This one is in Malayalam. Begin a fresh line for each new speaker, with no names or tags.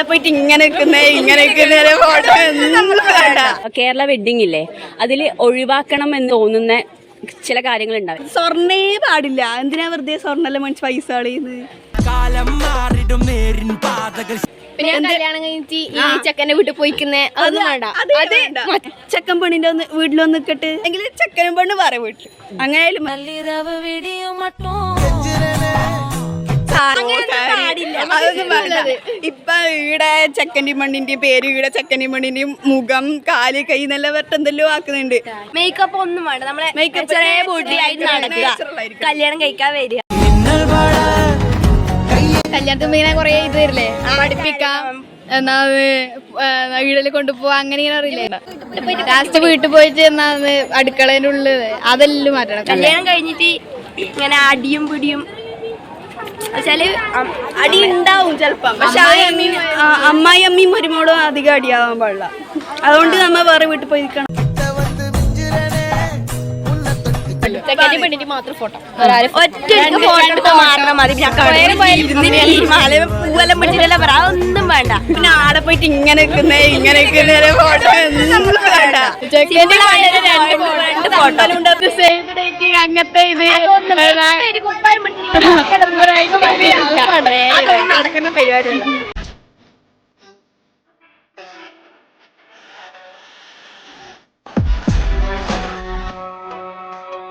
പോയിട്ട് ഇങ്ങനെ ഫോട്ടോ
കേരള വെഡിങ് ഇല്ലേ, അതിൽ ഒഴിവാക്കണം എന്ന് തോന്നുന്ന ചില കാര്യങ്ങൾ ഉണ്ടാവും.
സ്വർണ്ണേ പാടില്ല. എന്തിനാ വെറുതെ സ്വർണ്ണെല്ലാം മേടിച്ച് പൈസ കളയുന്നത്?
പിന്നെ കല്യാണം കഴിഞ്ഞിട്ട് ഈ ചെക്കന്റെ വീട്ടിൽ പോയിക്കുന്നേ അതൊന്നും വേണ്ട.
ചെക്കൻ പെണ്ണിന്റെ വീട്ടിലൊന്ന് നിക്കട്ടെ എങ്കിൽ ചെക്കനും പെണ്ണ് വേറെ വീട്ടിൽ അങ്ങനെ ഇപ്പൊ ഈടെ ചെക്കന്റെയും പെണ്ണിന്റെയും പേര്, ഈടെ ചെക്കന്റെയും പെണ്ണിന്റെയും മുഖം, കാല്, കൈ നല്ല വെട്ടെന്തെല്ലോ ആക്കുന്നുണ്ട്.
മേക്കപ്പ് ഒന്നും വേണ്ട. നമ്മളെ മേക്കപ്പ് ചെറിയ ബോട്ടിയായിട്ട് നടക്കുക, കല്യാണം കഴിക്കാൻ വരിക. കല്യാണത്തിന് ഇങ്ങനെ കൊറേ ഇത് വരില്ലേ, പഠിപ്പിക്കാം, എന്നാ വീട്ടില് കൊണ്ടുപോവാ, അങ്ങനെ ഇങ്ങനെ അറിയില്ലേ. ലാസ്റ്റ് വീട്ടിൽ പോയിട്ട് എന്നാ അടുക്കളേന്റെ ഉള്ളില് അതെല്ലാം മാറ്റണം. കല്യാണം കഴിഞ്ഞിട്ട് ഇങ്ങനെ അടിയും പിടിയും
അടി ഉണ്ടാവും ചെലപ്പം, പക്ഷെ അമ്മായി അമ്മയും മരുമോളും അധികം അടിയാവാൻ പാടില്ല. അതുകൊണ്ട് നമ്മ വേറെ വീട്ടിൽ പോയി നിൽക്കണം.
മാത്രം ഫോട്ടോ
ഒന്നും വേണ്ട. പിന്നെ ആടെ പോയിട്ട് ഇങ്ങനെ ഫോട്ടോ അങ്ങനത്തെ ഇത്